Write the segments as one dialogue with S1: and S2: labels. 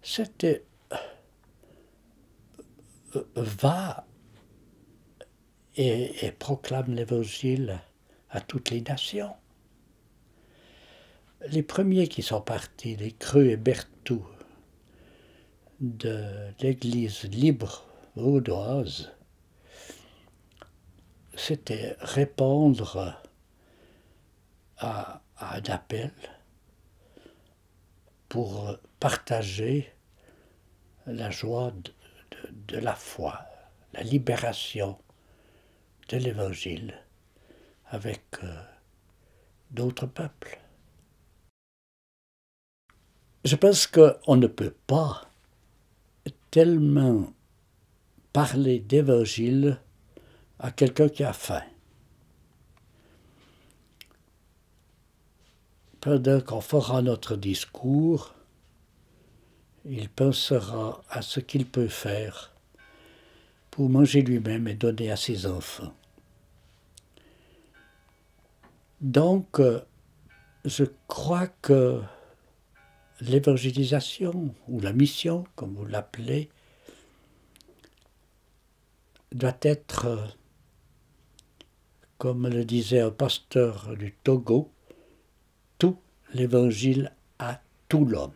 S1: c'était va et proclame l'Évangile à toutes les nations. Les premiers qui sont partis, les Creux et Berthoud, de l'Église libre vaudoise, c'était répondre à un appel pour partager la joie de la foi, la libération de l'Évangile avec d'autres peuples. Je pense qu'on ne peut pas tellement parler d'Évangile à quelqu'un qui a faim. Pendant qu'on fera notre discours, il pensera à ce qu'il peut faire pour manger lui-même et donner à ses enfants. Donc, je crois que l'évangélisation, ou la mission, comme vous l'appelez, doit être, comme le disait un pasteur du Togo, tout l'évangile à tout l'homme.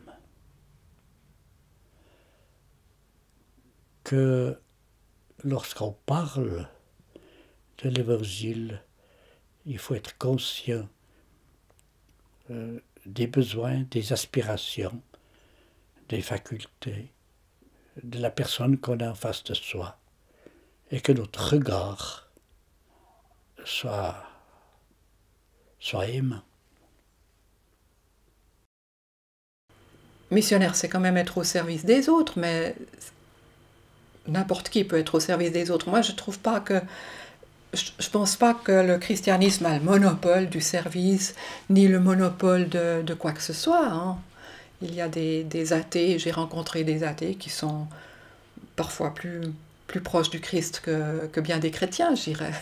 S1: Que lorsqu'on parle de l'évangile, il faut être conscient des besoins, des aspirations, des facultés de la personne qu'on a en face de soi, et que notre regard soit aimant.
S2: Missionnaire, c'est quand même être au service des autres, mais n'importe qui peut être au service des autres. Moi, je pense pas que le christianisme a le monopole du service, ni le monopole de quoi que ce soit. Hein. Il y a des athées, j'ai rencontré des athées qui sont parfois plus proches du Christ que bien des chrétiens, je dirais.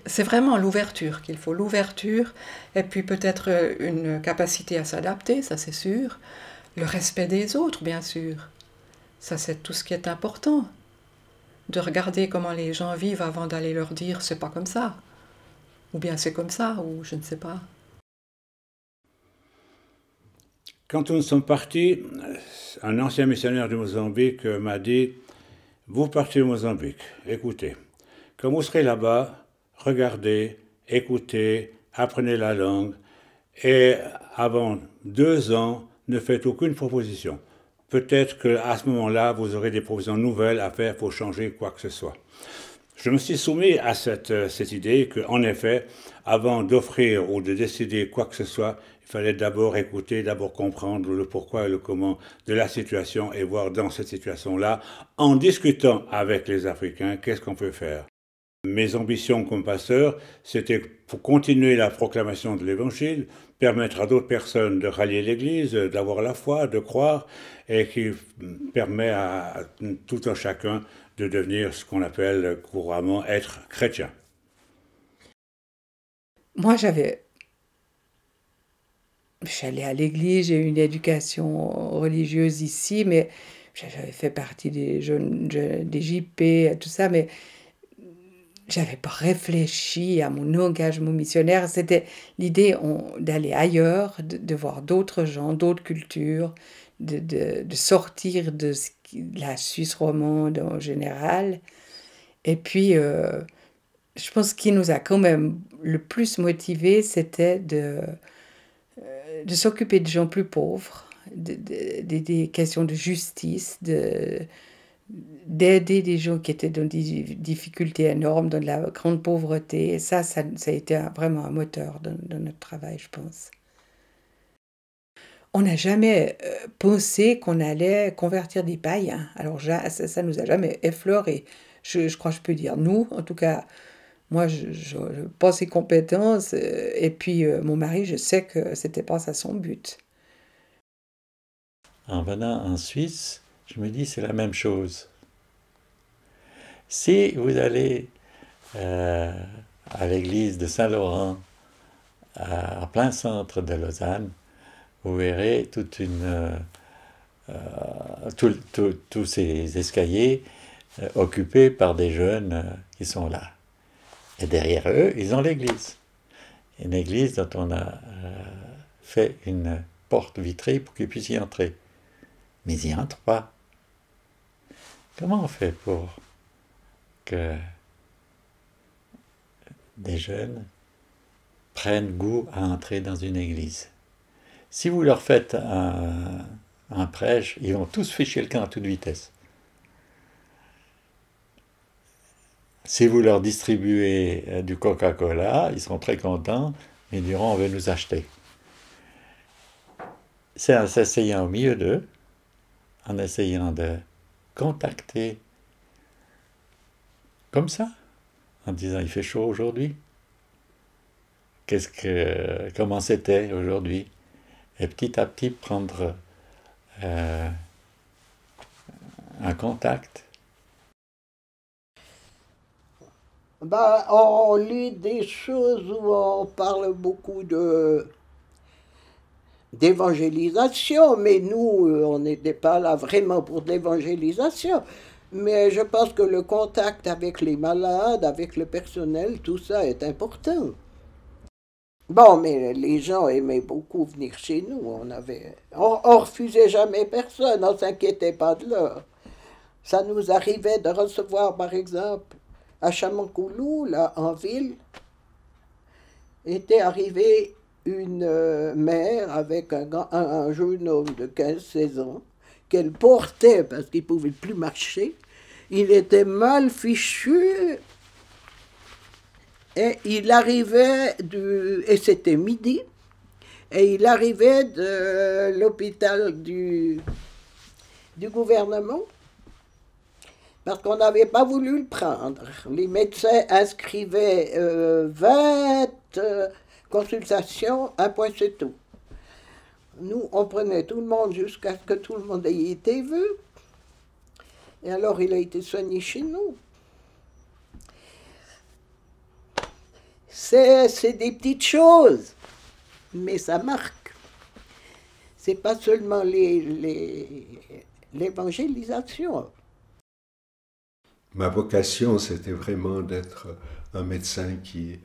S2: C'est vraiment l'ouverture qu'il faut, l'ouverture, et puis peut-être une capacité à s'adapter, ça c'est sûr, le respect des autres, bien sûr. Ça, c'est tout ce qui est important. De regarder comment les gens vivent avant d'aller leur dire « c'est pas comme ça », ou bien « c'est comme ça », ou je ne sais pas.
S3: Quand nous sommes partis, un ancien missionnaire du Mozambique m'a dit « Vous partez au Mozambique, écoutez, quand vous serez là-bas, regardez, écoutez, apprenez la langue, et avant 2 ans, ne faites aucune proposition. Peut-être qu'à ce moment-là, vous aurez des propositions nouvelles à faire pour changer quoi que ce soit. » Je me suis soumis à cette idée qu'en effet, avant d'offrir ou de décider quoi que ce soit, il fallait d'abord écouter, d'abord comprendre le pourquoi et le comment de la situation et voir dans cette situation-là, en discutant avec les Africains, qu'est-ce qu'on peut faire. Mes ambitions comme pasteur, c'était pour continuer la proclamation de l'Évangile, permettre à d'autres personnes de rallier l'Église, d'avoir la foi, de croire, et qui permet à tout un chacun de devenir ce qu'on appelle couramment être chrétien.
S2: Moi, j'allais à l'église, j'ai eu une éducation religieuse ici, mais j'avais fait partie des jeunes des JP, tout ça, mais j'avais pas réfléchi à mon engagement missionnaire. C'était l'idée d'aller ailleurs, de voir d'autres gens, d'autres cultures, de sortir de la Suisse romande en général. Et puis, je pense qu'il nous a quand même le plus motivés, c'était de s'occuper de gens plus pauvres, des questions de justice, d'aider des gens qui étaient dans des difficultés énormes, dans de la grande pauvreté. Et ça a été vraiment un moteur dans notre travail, je pense. On n'a jamais pensé qu'on allait convertir des païens. Alors ça nous a jamais effleuré. Je crois que je peux dire nous, en tout cas. Moi, je pense ses compétences, et puis mon mari, je sais que c'était pas ça son but.
S4: En venant en Suisse, je me dis c'est la même chose. Si vous allez à l'église de Saint-Laurent, en plein centre de Lausanne, vous verrez toute une tous ces escaliers occupés par des jeunes qui sont là. Et derrière eux, ils ont l'église. Une église dont on a fait une porte vitrée pour qu'ils puissent y entrer. Mais ils n'y entrent pas. Comment on fait pour que des jeunes prennent goût à entrer dans une église? Si vous leur faites un prêche, ils vont tous ficher le camp à toute vitesse. Si vous leur distribuez du Coca-Cola, ils seront très contents, mais ils diront on veut nous acheter. C'est en s'asseyant au milieu d'eux, en essayant de contacter comme ça, en disant il fait chaud aujourd'hui. Comment c'était aujourd'hui? Et petit à petit prendre un contact.
S5: Ben, on lit des choses où on parle beaucoup d'évangélisation, mais nous, on n'était pas là vraiment pour l'évangélisation. Mais je pense que le contact avec les malades, avec le personnel, tout ça est important. Bon, mais les gens aimaient beaucoup venir chez nous. On refusait jamais personne, on s'inquiétait pas de l'heure. Ça nous arrivait de recevoir, par exemple, à Chamancoulou, là, en ville, était arrivée une mère avec un jeune homme de 15-16 ans qu'elle portait parce qu'il ne pouvait plus marcher. Il était mal fichu et il arrivait et c'était midi, et il arrivait de l'hôpital du gouvernement parce qu'on n'avait pas voulu le prendre. Les médecins inscrivaient 20 consultations, un point c'est tout. Nous, on prenait tout le monde jusqu'à ce que tout le monde ait été vu. Et alors, il a été soigné chez nous. C'est des petites choses, mais ça marque. C'est pas seulement l'évangélisation.
S6: Ma vocation, c'était vraiment d'être un médecin qui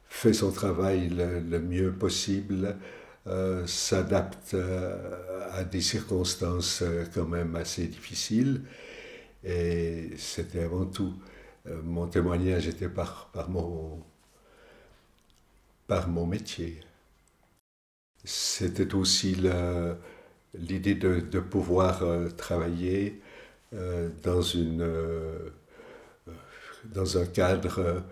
S6: fait son travail le mieux possible, s'adapte à des circonstances quand même assez difficiles. Et c'était avant tout, mon témoignage était par mon métier. C'était aussi l'idée de pouvoir travailler dans un cadre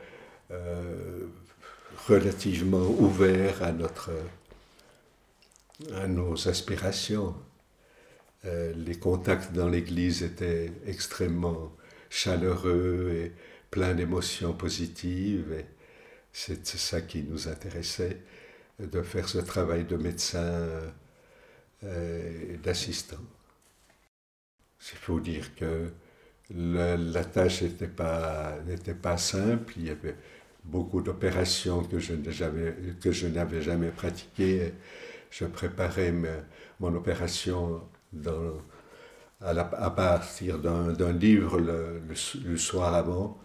S6: relativement ouvert à nos aspirations. Les contacts dans l'église étaient extrêmement chaleureux et pleins d'émotions positives. Et c'est ça qui nous intéressait, de faire ce travail de médecin et d'assistant. Il faut dire que la tâche n'était pas simple. Il y avait beaucoup d'opérations que je n'avais jamais pratiquées. Je préparais mon opération à partir d'un livre le soir avant,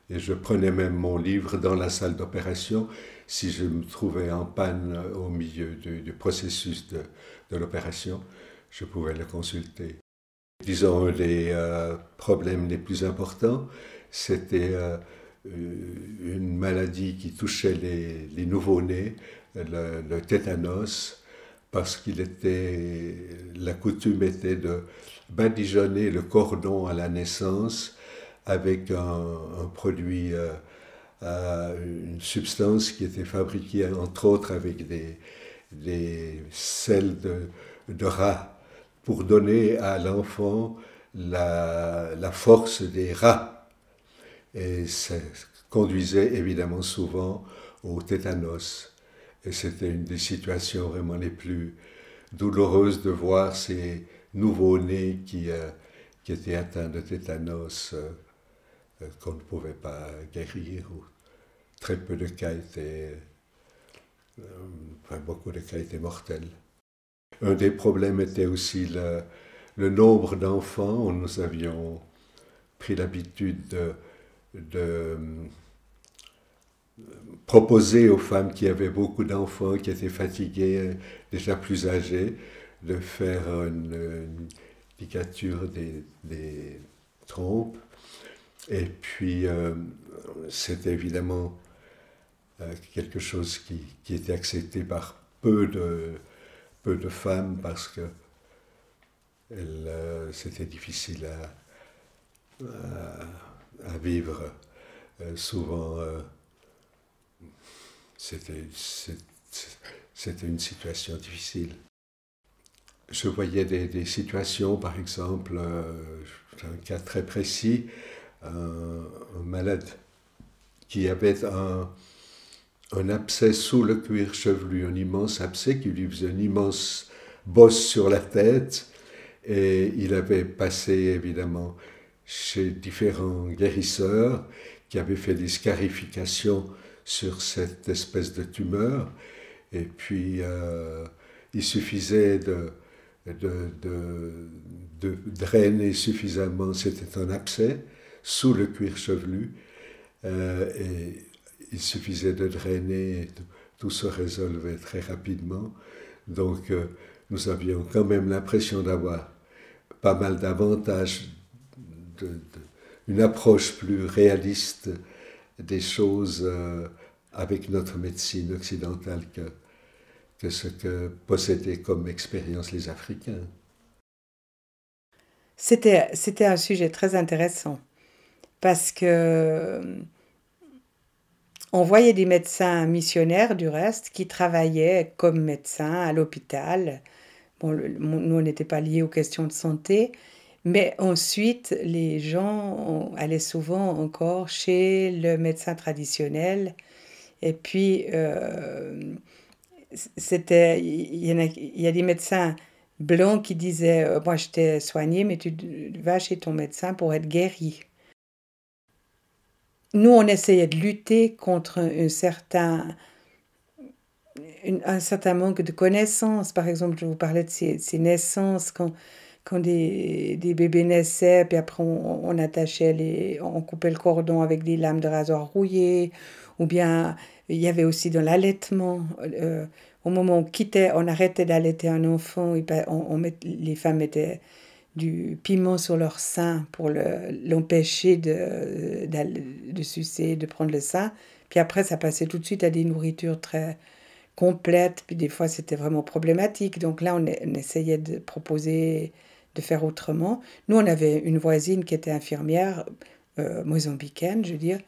S6: et je prenais même mon livre dans la salle d'opération si je me trouvais en panne au milieu du processus de l'opération. Je pouvais le consulter. Disons, les problèmes les plus importants, c'était une maladie qui touchait les nouveau-nés, le tétanos, parce la coutume était de badigeonner le cordon à la naissance avec un produit, une substance qui était fabriquée entre autres avec des selles de rat, pour donner à l'enfant la force des rats. Et ça conduisait évidemment souvent au tétanos. Et c'était une des situations vraiment les plus douloureuses de voir ces nouveaux-nés qui étaient atteints de tétanos qu'on ne pouvait pas guérir. Ou très peu de cas beaucoup de cas étaient mortels. Un des problèmes était aussi le nombre d'enfants. Nous avions pris l'habitude de proposer aux femmes qui avaient beaucoup d'enfants, qui étaient fatiguées, déjà plus âgées, de faire une ligature des trompes. Et puis, c'était évidemment quelque chose qui était accepté par peu de femmes parce que c'était difficile à vivre. Souvent, c'était une situation difficile. Je voyais des situations, par exemple, un cas très précis, un malade qui avait un abcès sous le cuir chevelu, un immense abcès qui lui faisait une immense bosse sur la tête, et il avait passé évidemment chez différents guérisseurs qui avaient fait des scarifications sur cette espèce de tumeur, et puis il suffisait de drainer suffisamment, c'était un abcès sous le cuir chevelu, et il suffisait de drainer et tout se résolvait très rapidement. Donc nous avions quand même l'impression d'avoir pas mal d'avantages, une approche plus réaliste des choses avec notre médecine occidentale que ce que possédaient comme expérience les Africains.
S2: C'était un sujet très intéressant parce que on voyait des médecins missionnaires du reste qui travaillaient comme médecins à l'hôpital. Bon, nous, on n'était pas liés aux questions de santé, mais ensuite, les gens allaient souvent encore chez le médecin traditionnel. Et puis, il y a des médecins blancs qui disaient moi, je t'ai soigné, mais tu vas chez ton médecin pour être guéri. Nous, on essayait de lutter contre un certain manque de connaissances. Par exemple, je vous parlais de ces naissances, quand des bébés naissaient, puis après on attachait on coupait le cordon avec des lames de rasoir rouillées, ou bien il y avait aussi dans l'allaitement. Au moment où on arrêtait d'allaiter un enfant, les femmes mettaient du piment sur leur sein pour l'empêcher de sucer, de prendre le sein. Puis après, ça passait tout de suite à des nourritures très complètes, puis des fois c'était vraiment problématique. Donc là, on essayait de proposer de faire autrement. Nous, on avait une voisine qui était infirmière, mozambicaine, je veux dire,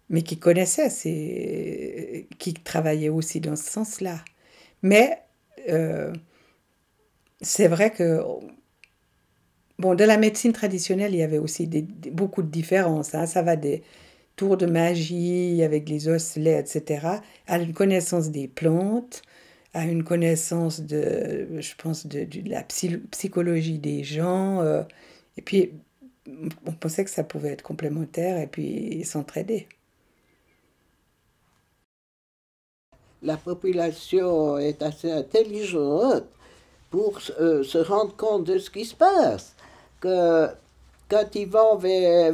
S2: mais qui connaissait, qui travaillait aussi dans ce sens-là. Mais c'est vrai que, bon, de la médecine traditionnelle, il y avait aussi beaucoup de différences. Hein. Ça va des tours de magie avec les osselets, etc., à une connaissance des plantes, à une connaissance je pense, de la psychologie des gens. Et puis, on pensait que ça pouvait être complémentaire et puis s'entraider.
S5: La population est assez intelligente pour se rendre compte de ce qui se passe. Que quand ils vont faire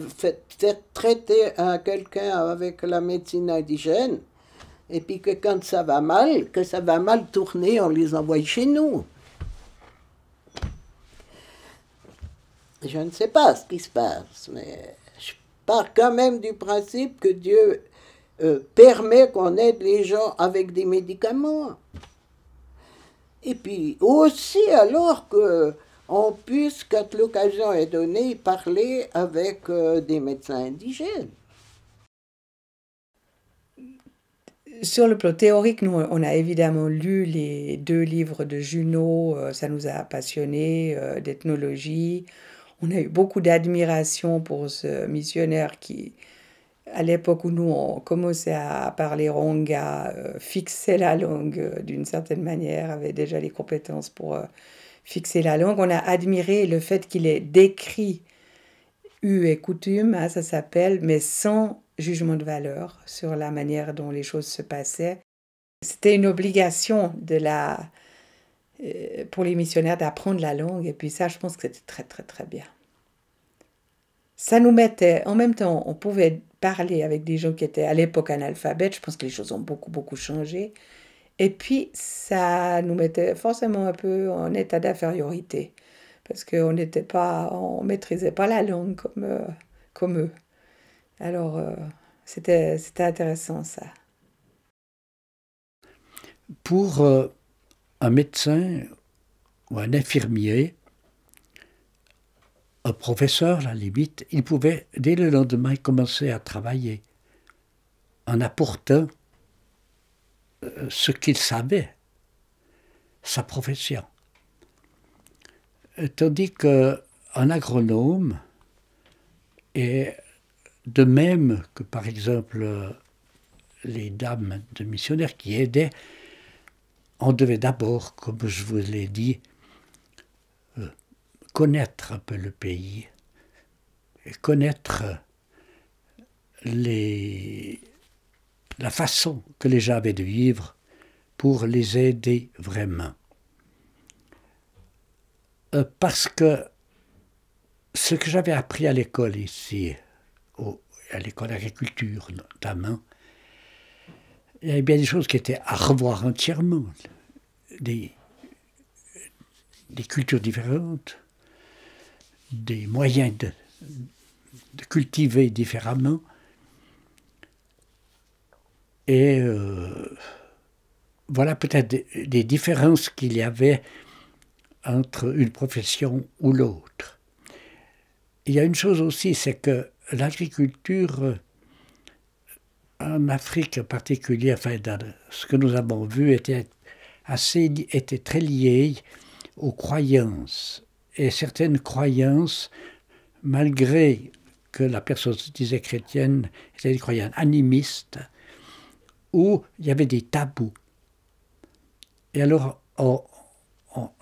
S5: traiter quelqu'un avec la médecine indigène, et puis que quand ça va mal tourner, on les envoie chez nous. Je ne sais pas ce qui se passe, mais je pars quand même du principe que Dieu permet qu'on aide les gens avec des médicaments. Et puis aussi alors qu'on puisse, quand l'occasion est donnée, parler avec des médecins indigènes.
S2: Sur le plan théorique, nous, on a évidemment lu les 2 livres de Junot, ça nous a passionnés, d'ethnologie. On a eu beaucoup d'admiration pour ce missionnaire qui, à l'époque où nous, on commençait à parler ronga, fixait la langue d'une certaine manière, avait déjà les compétences pour fixer la langue. On a admiré le fait qu'il ait décrit us et coutumes, hein, ça s'appelle, mais sans jugement de valeur sur la manière dont les choses se passaient. C'était une obligation de pour les missionnaires d'apprendre la langue. Et puis ça, je pense que c'était très, très, très bien. Ça nous mettait, en même temps, on pouvait parler avec des gens qui étaient à l'époque analphabètes. Je pense que les choses ont beaucoup, beaucoup changé. Et puis, ça nous mettait forcément un peu en état d'infériorité. Parce qu'on on maîtrisait pas la langue comme eux. Alors, c'était intéressant, ça.
S1: Pour un médecin ou un infirmier, un professeur, à la limite, il pouvait, dès le lendemain, commencer à travailler en apportant ce qu'il savait, sa profession. Tandis qu'un agronome, et de même que, par exemple, les dames de missionnaires qui aidaient, on devait d'abord, comme je vous l'ai dit, connaître un peu le pays, et connaître la façon que les gens avaient de vivre pour les aider vraiment. Parce que ce que j'avais appris à l'école ici, à l'école d'agriculture notamment, il y avait bien des choses qui étaient à revoir entièrement, des cultures différentes, des moyens de cultiver différemment. Et voilà peut-être des différences qu'il y avait entre une profession ou l'autre. Il y a une chose aussi, c'est que l'agriculture en Afrique en particulier, enfin dans ce que nous avons vu, était très liée aux croyances. Et certaines croyances, malgré que la personne se disait chrétienne, étaient des croyances animistes, où il y avait des tabous. Et alors, on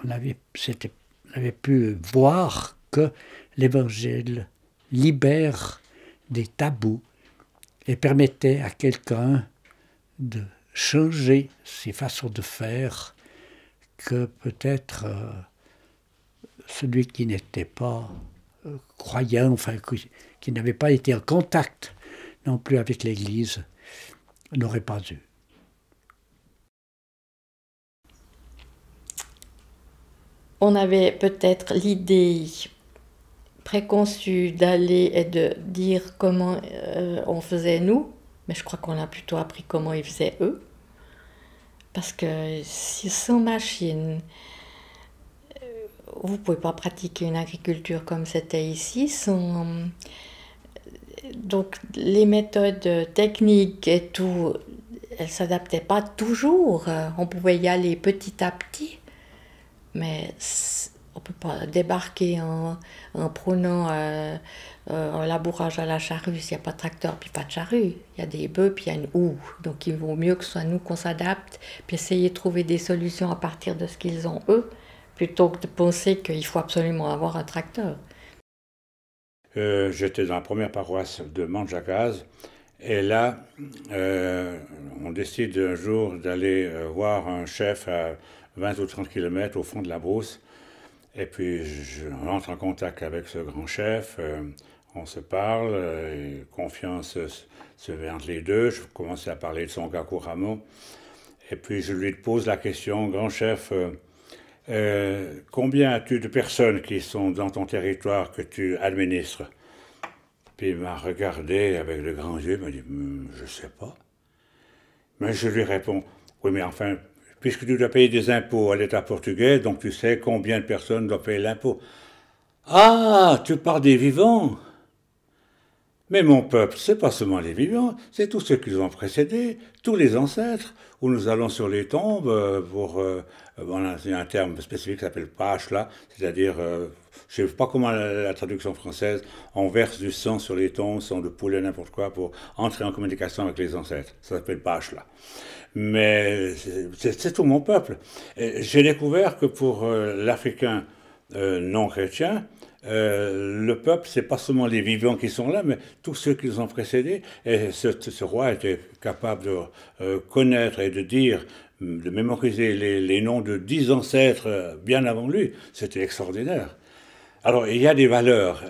S1: avait pu voir que l'Évangile libère des tabous et permettait à quelqu'un de changer ses façons de faire que peut-être celui qui n'était pas croyant, enfin qui n'avait pas été en contact non plus avec l'Église, n'aurait pas eu.
S7: On avait peut-être l'idée préconçue d'aller et de dire comment on faisait nous, mais je crois qu'on a plutôt appris comment ils faisaient eux. Parce que si sans machine, vous ne pouvez pas pratiquer une agriculture comme c'était ici. Donc les méthodes techniques et tout, elles ne s'adaptaient pas toujours. On pouvait y aller petit à petit. Mais on ne peut pas débarquer en prenant un labourage à la charrue s'il n'y a pas de tracteur puis pas de charrue. Il y a des bœufs puis il y a une houe. Donc il vaut mieux que ce soit nous qu'on s'adapte puis essayer de trouver des solutions à partir de ce qu'ils ont eux, plutôt que de penser qu'il faut absolument avoir un tracteur.
S3: J'étais dans la première paroisse de Manjacaz et là, on décide un jour d'aller voir un chef à 20 ou 30 km au fond de la brousse. Et puis je rentre en contact avec ce grand chef, on se parle, et confiance se fait entre les deux. Je commence à parler de son cas couramment. Et puis je lui pose la question, grand chef, combien as-tu de personnes qui sont dans ton territoire que tu administres? Puis il m'a regardé avec de grands yeux, il m'a dit, je ne sais pas. Mais je lui réponds, oui mais enfin, puisque tu dois payer des impôts à l'État portugais, donc tu sais combien de personnes doivent payer l'impôt. Ah, tu parles des vivants. Mais mon peuple, c'est pas seulement les vivants, c'est tous ceux qui nous ont précédés, tous les ancêtres, où nous allons sur les tombes on a un terme spécifique qui s'appelle pâche là, c'est-à-dire, je ne sais pas comment la traduction française, on verse du sang sur les tombes, sang de poulet, n'importe quoi, pour entrer en communication avec les ancêtres. Ça s'appelle pâche là. Mais c'est tout mon peuple. J'ai découvert que pour l'Africain non chrétien, le peuple, c'est pas seulement les vivants qui sont là, mais tous ceux qui les ont précédés. Et ce roi était capable de connaître et de dire, de mémoriser les noms de 10 ancêtres bien avant lui. C'était extraordinaire. Alors, il y a des valeurs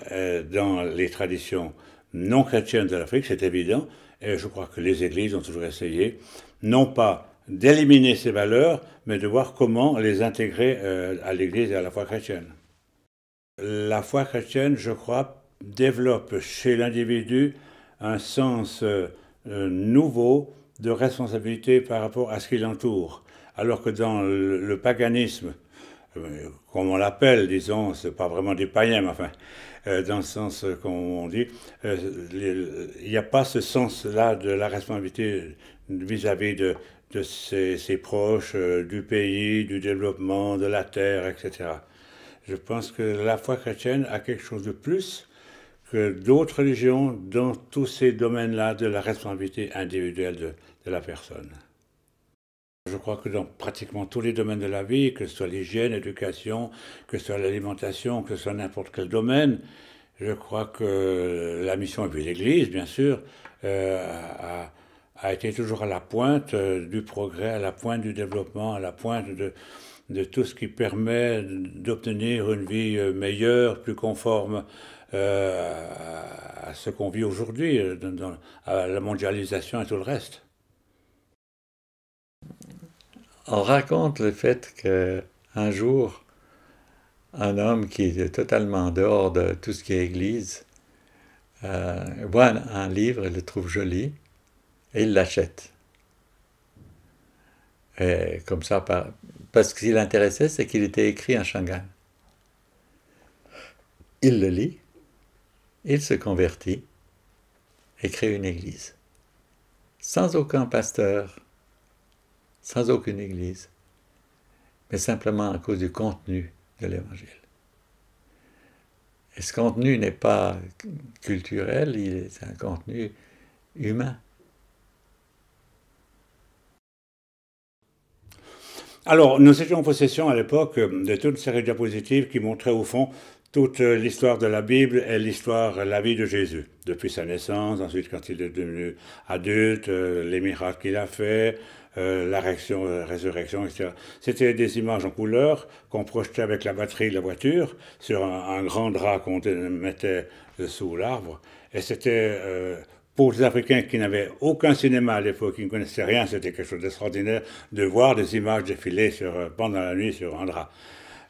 S3: dans les traditions non chrétiennes de l'Afrique, c'est évident, et je crois que les églises ont toujours essayé, non pas d'éliminer ces valeurs, mais de voir comment les intégrer à l'église et à la foi chrétienne. La foi chrétienne, je crois, développe chez l'individu un sens nouveau de responsabilité par rapport à ce qui l'entoure. Alors que dans le paganisme, comme on l'appelle, disons, c'est pas vraiment des païens, mais enfin, dans le sens comme on dit, il n'y a pas ce sens-là de la responsabilité vis-à-vis de ses proches, du pays, du développement, de la terre, etc. Je pense que la foi chrétienne a quelque chose de plus que d'autres religions dans tous ces domaines-là de la responsabilité individuelle de la personne. Je crois que dans pratiquement tous les domaines de la vie, que ce soit l'hygiène, l'éducation, que ce soit l'alimentation, que ce soit n'importe quel domaine, je crois que la mission, et puis l'Église, bien sûr, a été toujours à la pointe du progrès, à la pointe du développement, à la pointe de tout ce qui permet d'obtenir une vie meilleure, plus conforme à ce qu'on vit aujourd'hui, à la mondialisation et tout le reste.
S4: On raconte le fait qu'un jour, un homme qui est totalement en dehors de tout ce qui est église voit un livre, il le trouve joli, et il l'achète. Et comme ça, parce que ce qui l'intéressait, c'est qu'il était écrit en Shangaan. Il le lit, il se convertit et crée une église. Sans aucun pasteur, sans aucune église, mais simplement à cause du contenu de l'évangile. Et ce contenu n'est pas culturel, c'est un contenu humain.
S3: Alors, nous étions en possession à l'époque de toute une série de diapositives qui montraient au fond toute l'histoire de la Bible et la vie de Jésus. Depuis sa naissance, ensuite quand il est devenu adulte, les miracles qu'il a fait, la résurrection, etc. C'était des images en couleur qu'on projetait avec la batterie de la voiture sur un grand drap qu'on mettait sous l'arbre. Et c'était... pour les Africains qui n'avaient aucun cinéma à l'époque, qui ne connaissaient rien, c'était quelque chose d'extraordinaire de voir des images défiler pendant la nuit sur un drap.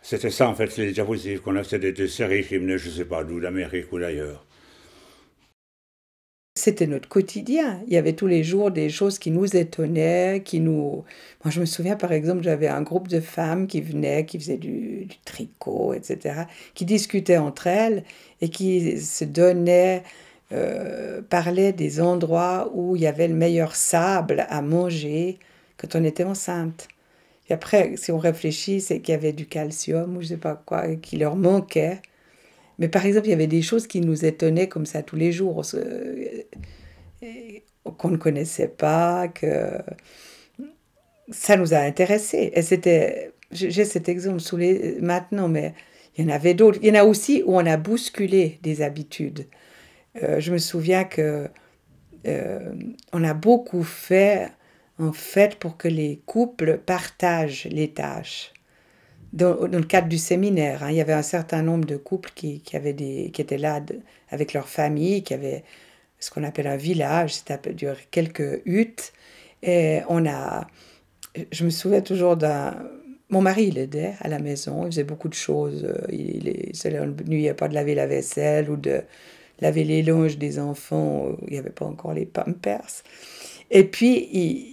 S3: C'était ça en fait, les diapositives qu'on a, c'était des séries qui venaient, je ne sais pas d'où, d'Amérique ou d'ailleurs.
S2: C'était notre quotidien. Il y avait tous les jours des choses qui nous étonnaient, Moi, je me souviens, par exemple, j'avais un groupe de femmes qui venaient, qui faisaient du tricot, etc., qui discutaient entre elles et qui se donnaient... parlait des endroits où il y avait le meilleur sable à manger quand on était enceinte. Et après, si on réfléchit, c'est qu'il y avait du calcium ou je ne sais pas quoi qui leur manquait. Mais par exemple, il y avait des choses qui nous étonnaient comme ça tous les jours, qu'on ne connaissait pas, que ça nous a intéressés. Et j'ai cet exemple maintenant, mais il y en avait d'autres. Il y en a aussi où on a bousculé des habitudes. Je me souviens que on a beaucoup fait, en fait, pour que les couples partagent les tâches. Dans le cadre du séminaire, il y avait un certain nombre de couples qui étaient là avec leur famille, qui avaient ce qu'on appelle un village, c'est-à-dire quelques huttes. Et je me souviens toujours mon mari, il aidait à la maison, il faisait beaucoup de choses. Ça ne l'ennuyait pas de laver la vaisselle ou de laver les linges des enfants, il n'y avait pas encore les Pampers. Et puis,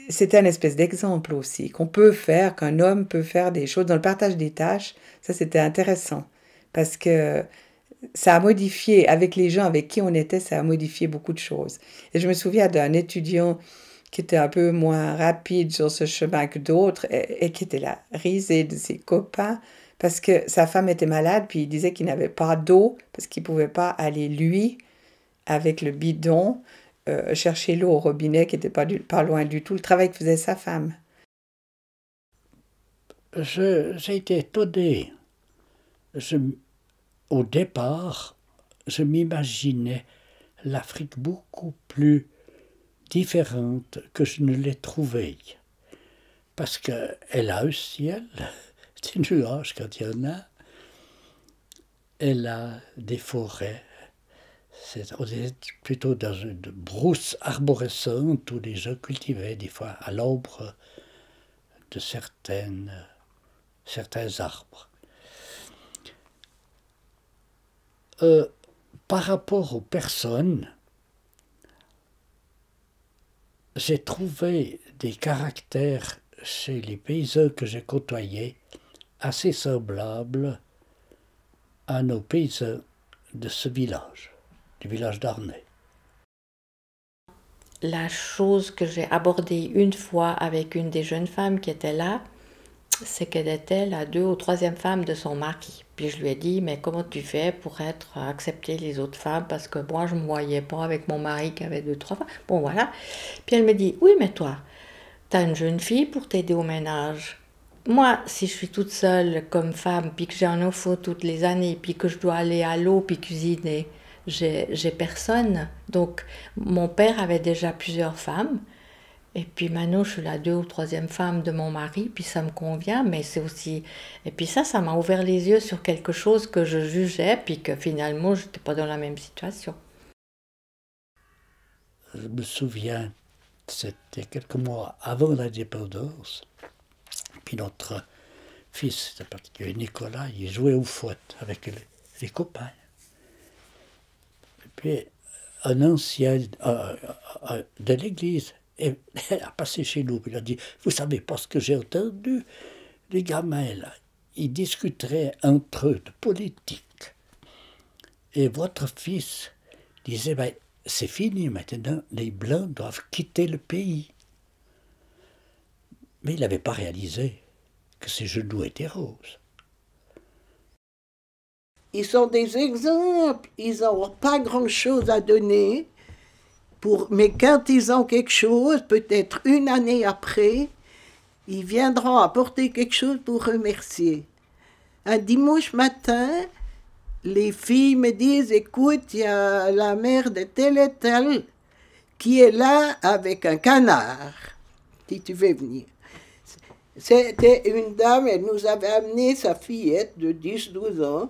S2: c'était un espèce d'exemple aussi, qu'un homme peut faire des choses dans le partage des tâches. Ça, c'était intéressant, parce que ça a modifié, avec les gens avec qui on était, ça a modifié beaucoup de choses. Et je me souviens d'un étudiant qui était un peu moins rapide sur ce chemin que d'autres, et qui était là, risé de ses copains, parce que sa femme était malade, puis il disait qu'il n'avait pas d'eau, parce qu'il ne pouvait pas aller, lui, avec le bidon, chercher l'eau au robinet, qui n'était pas loin du tout, le travail que faisait sa femme.
S1: J'ai été étonné. au départ, je m'imaginais l'Afrique beaucoup plus différente que je ne l'ai trouvée. Parce qu'elle a un ciel, des nuages quand il y en a, elle a des forêts. On est plutôt dans une brousse arborescente où les gens cultivaient des fois à l'ombre de certains arbres. Par rapport aux personnes, j'ai trouvé des caractères chez les paysans que j'ai côtoyés assez semblables à nos paysans de ce village, du village d'Arnay.
S7: La chose que j'ai abordée une fois avec une des jeunes femmes qui était là, c'est qu'elle était la 2e ou 3e femme de son mari. Puis je lui ai dit, mais comment tu fais pour accepter les autres femmes? Parce que moi, je ne me voyais pas avec mon mari qui avait 2, 3 femmes. Bon, voilà. Puis elle me dit, oui, mais toi, tu as une jeune fille pour t'aider au ménage. Moi, si je suis toute seule comme femme, puis que j'ai un enfant toutes les années, puis que je dois aller à l'eau, puis cuisiner, j'ai personne. Donc, mon père avait déjà plusieurs femmes. Et puis maintenant, je suis la 2e ou 3e femme de mon mari, puis ça me convient, mais c'est aussi... Et puis ça m'a ouvert les yeux sur quelque chose que je jugeais, puis que finalement, je n'étais pas dans la même situation.
S1: Je me souviens, c'était quelques mois avant l'indépendance, puis notre fils, en particulier Nicolas, il jouait au foot avec les copains. Et puis un ancien de l'église a passé chez nous, puis il a dit, vous savez pas ce que j'ai entendu? Les gamins, là, ils discuteraient entre eux de politique. Et votre fils disait, ben, c'est fini maintenant, les Blancs doivent quitter le pays. Mais il n'avait pas réalisé que ses genoux étaient roses.
S5: Ils sont des exemples, ils n'ont pas grand-chose à donner, mais quand ils ont quelque chose, peut-être une année après, ils viendront apporter quelque chose pour remercier. Un dimanche matin, les filles me disent, écoute, il y a la mère de tel et tel qui est là avec un canard, si tu veux venir. C'était une dame, elle nous avait amené sa fillette de 10-12 ans,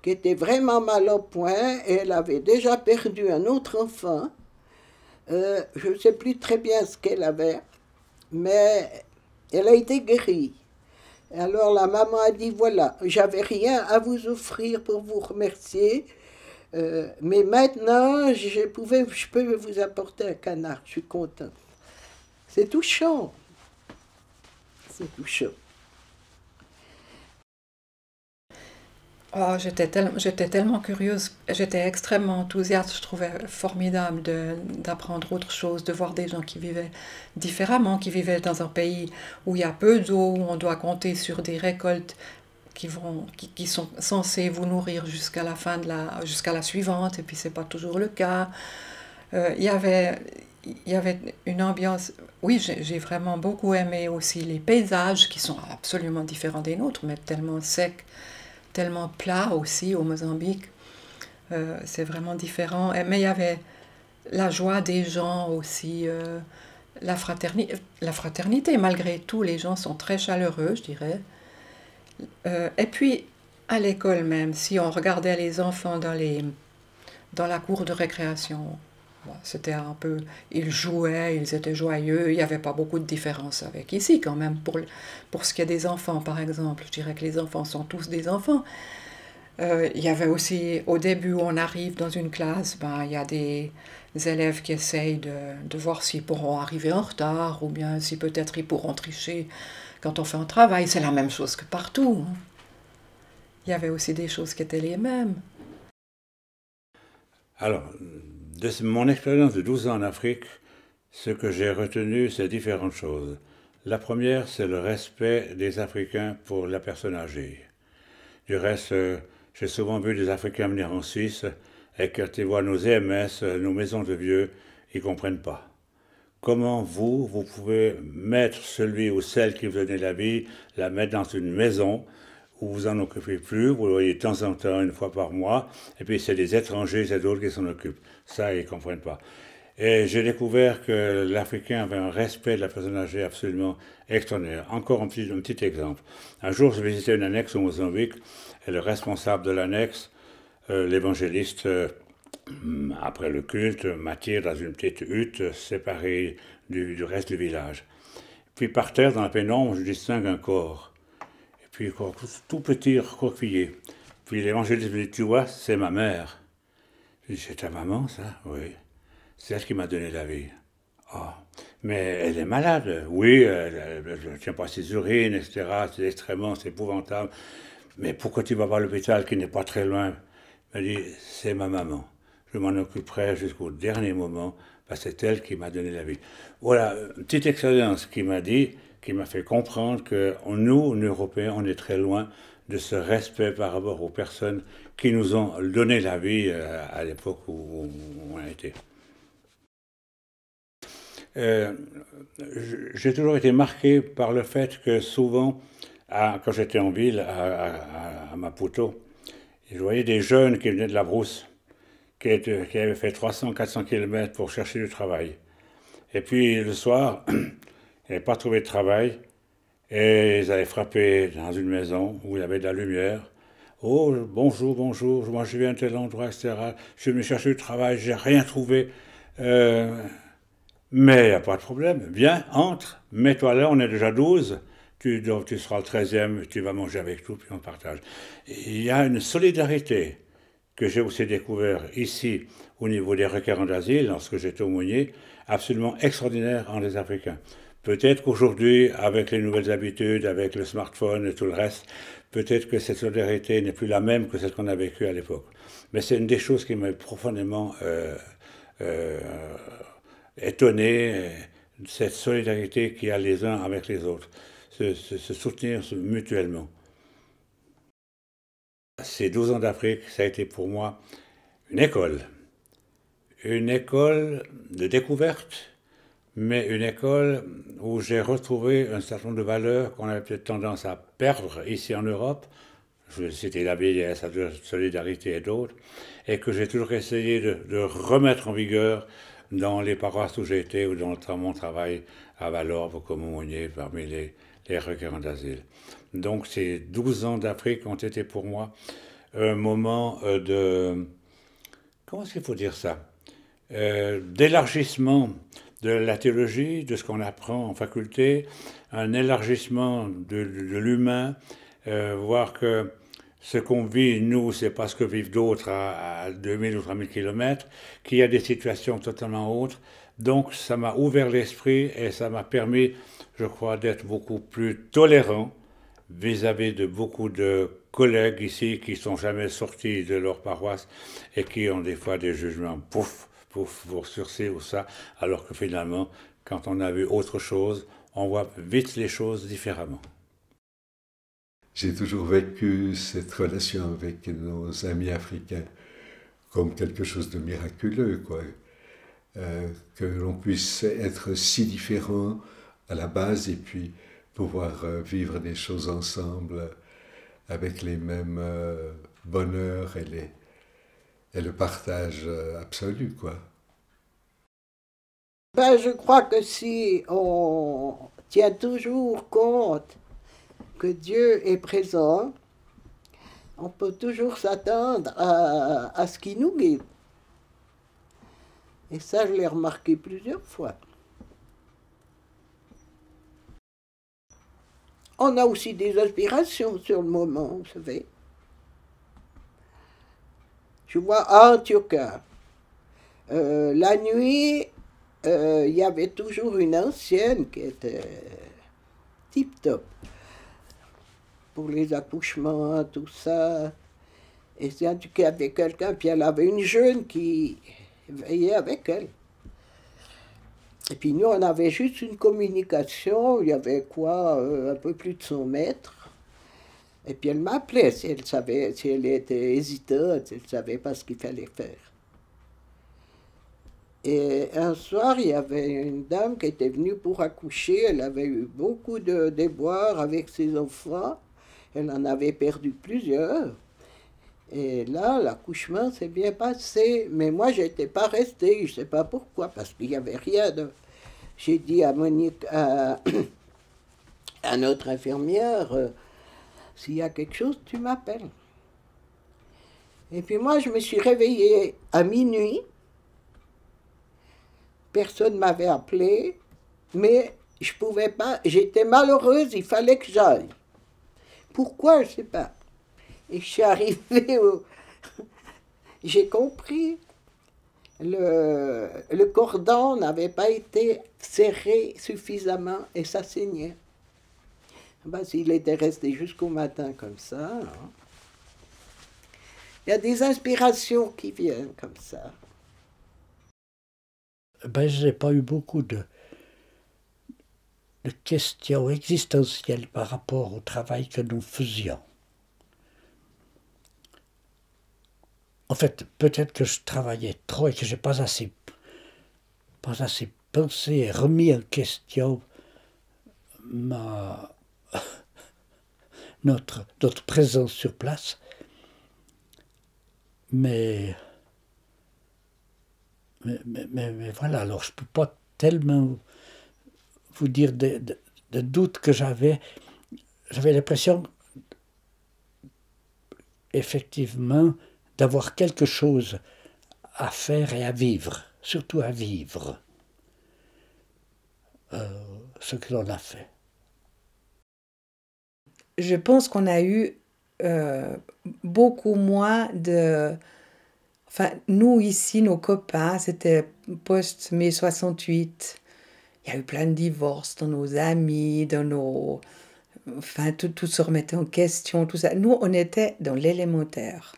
S5: qui était vraiment mal au point, et elle avait déjà perdu un autre enfant. Je ne sais plus très bien ce qu'elle avait, mais elle a été guérie. Alors la maman a dit, voilà, j'avais rien à vous offrir pour vous remercier, mais maintenant, je peux vous apporter un canard, je suis contente. C'est touchant. C'est touchant.
S2: Oh, j'étais tellement curieuse, j'étais extrêmement enthousiaste, je trouvais formidable d'apprendre autre chose, de voir des gens qui vivaient différemment, qui vivaient dans un pays où il y a peu d'eau, où on doit compter sur des récoltes qui sont censées vous nourrir jusqu'à la suivante, et puis c'est pas toujours le cas. Il y avait une ambiance, oui, j'ai vraiment beaucoup aimé aussi les paysages qui sont absolument différents des nôtres, mais tellement secs, tellement plat aussi au Mozambique, c'est vraiment différent. Mais il y avait la joie des gens aussi, la fraternité, malgré tout, les gens sont très chaleureux, je dirais. Et puis, à l'école même, si on regardait les enfants dans la cour de récréation, bon, c'était un peu... Ils jouaient, ils étaient joyeux, il n'y avait pas beaucoup de différence avec ici quand même, pour ce qui est des enfants par exemple. Je dirais que les enfants sont tous des enfants. Il y avait aussi, au début, on arrive dans une classe, il y a des élèves qui essayent de voir s'ils pourront arriver en retard, ou bien si peut-être ils pourront tricher quand on fait un travail. C'est la même chose que partout, hein. Il y avait aussi des choses qui étaient les mêmes.
S3: Alors, de mon expérience de 12 ans en Afrique, ce que j'ai retenu, c'est différentes choses. La première, c'est le respect des Africains pour la personne âgée. Du reste, j'ai souvent vu des Africains venir en Suisse et quand ils voient nos EMS, nos maisons de vieux, ils ne comprennent pas. Comment vous pouvez mettre celui ou celle qui vous donnait la vie, la mettre dans une maison vous vous en occupez plus, vous le voyez de temps en temps, une fois par mois, et puis c'est des étrangers, c'est d'autres qui s'en occupent. Ça, ils ne comprennent pas. Et j'ai découvert que l'Africain avait un respect de la personne âgée absolument extraordinaire. Encore un petit exemple. Un jour, je visitais une annexe au Mozambique, et le responsable de l'annexe, l'évangéliste, après le culte, m'attire dans une petite hutte séparée du reste du village. Puis par terre, dans la pénombre, je distingue un corps. Et puis tout petit, recroquevillé. Puis l'évangéliste me dit, tu vois, c'est ma mère. Je dis, c'est ta maman, ça? Oui. C'est elle qui m'a donné la vie. Ah, mais elle est malade. Oui, elle ne tient pas ses urines, etc. C'est extrêmement, c'est épouvantable. Mais pourquoi tu vas voir l'hôpital qui n'est pas très loin? Il m'a dit, c'est ma maman. Je m'en occuperai jusqu'au dernier moment, parce que c'est elle qui m'a donné la vie. Voilà, une petite expérience qui m'a fait comprendre que nous, Européens, on est très loin de ce respect par rapport aux personnes qui nous ont donné la vie à l'époque où on a été. J'ai toujours été marqué par le fait que souvent, quand j'étais en ville, à Maputo, je voyais des jeunes qui venaient de la brousse, qui avaient fait 300-400 km pour chercher du travail. Et puis le soir, ils n'avaient pas trouvé de travail, et ils allaient frapper dans une maison où il y avait de la lumière. Oh, bonjour, bonjour, moi je viens de tel endroit, etc. Je suis venu chercher du travail, j'ai rien trouvé. Mais il n'y a pas de problème. Viens, entre, mets-toi là, on est déjà 12. Tu seras le 13e, tu vas manger avec tout, puis on partage. Il y a une solidarité que j'ai aussi découvert ici, au niveau des requérants d'asile, lorsque j'étais aumônier, absolument extraordinaire en les Africains. Peut-être qu'aujourd'hui, avec les nouvelles habitudes, avec le smartphone et tout le reste, peut-être que cette solidarité n'est plus la même que celle qu'on a vécue à l'époque. Mais c'est une des choses qui m'a profondément étonné, cette solidarité qu'il y a les uns avec les autres, se soutenir mutuellement. Ces 12 ans d'Afrique, ça a été pour moi une école de découverte, mais une école où j'ai retrouvé un certain nombre de valeurs qu'on avait peut-être tendance à perdre ici en Europe. Je vais citer la vieillesse, la solidarité et d'autres, et que j'ai toujours essayé de remettre en vigueur dans les paroisses où j'ai été ou dans mon travail à Valorbe comme aumônier parmi les requérants d'asile. Donc ces 12 ans d'Afrique ont été pour moi un moment de... Comment est-ce qu'il faut dire ça? D'élargissement de la théologie, de ce qu'on apprend en faculté, un élargissement de l'humain, voir que ce qu'on vit, nous, c'est pas ce que vivent d'autres à 2000 ou 3000 km, qu'il y a des situations totalement autres. Donc, ça m'a ouvert l'esprit et ça m'a permis, je crois, d'être beaucoup plus tolérant vis-à-vis de beaucoup de collègues ici qui sont jamais sortis de leur paroisse et qui ont des fois des jugements pouf sur ci ou ça, alors que finalement, quand on a vu autre chose, on voit vite les choses différemment.
S6: J'ai toujours vécu cette relation avec nos amis africains comme quelque chose de miraculeux, quoi. Que l'on puisse être si différents à la base et puis pouvoir vivre des choses ensemble avec les mêmes bonheurs et le partage absolu, quoi.
S5: Ben, je crois que si on tient toujours compte que Dieu est présent, on peut toujours s'attendre à ce qui nous guide. Et ça, je l'ai remarqué plusieurs fois. On a aussi des aspirations sur le moment, vous savez. Je vois à Antioquia, la nuit, il y avait toujours une ancienne qui était tip-top pour les accouchements, tout ça. Et c'est en tout cas avec quelqu'un, puis elle avait une jeune qui veillait avec elle. Et puis nous, on avait juste une communication, il y avait quoi, un peu plus de 100 mètres. Et puis elle m'appelait si elle savait, si elle était hésitante, si elle ne savait pas ce qu'il fallait faire. Et un soir, il y avait une dame qui était venue pour accoucher, elle avait eu beaucoup de déboires avec ses enfants. Elle en avait perdu plusieurs. Et là, l'accouchement s'est bien passé. Mais moi, je n'étais pas restée. Je ne sais pas pourquoi, parce qu'il n'y avait rien de... J'ai dit à Monique, à notre infirmière, s'il y a quelque chose, tu m'appelles. Et puis moi, je me suis réveillée à minuit. Personne ne m'avait appelé, mais je ne pouvais pas. J'étais malheureuse, il fallait que j'aille. Pourquoi, je ne sais pas. Et je suis arrivée au... J'ai compris. Le cordon n'avait pas été serré suffisamment et ça saignait. Ben, s'il était resté jusqu'au matin comme ça... Hein. Il y a des inspirations qui viennent comme ça.
S1: Ben, je n'ai pas eu beaucoup de questions existentielles par rapport au travail que nous faisions. En fait, peut-être que je travaillais trop et que je n'ai pas assez pensé et remis en question notre présence sur place. Mais voilà, alors je ne peux pas tellement vous dire des doutes que j'avais. J'avais l'impression, effectivement, d'avoir quelque chose à faire et à vivre, surtout à vivre ce que l'on a fait.
S2: Je pense qu'on a eu beaucoup moins de... Enfin, nous ici, nos copains, c'était post-mai 68. Il y a eu plein de divorces dans nos amis, dans nos... Enfin, tout se remettait en question, tout ça. Nous, on était dans l'élémentaire.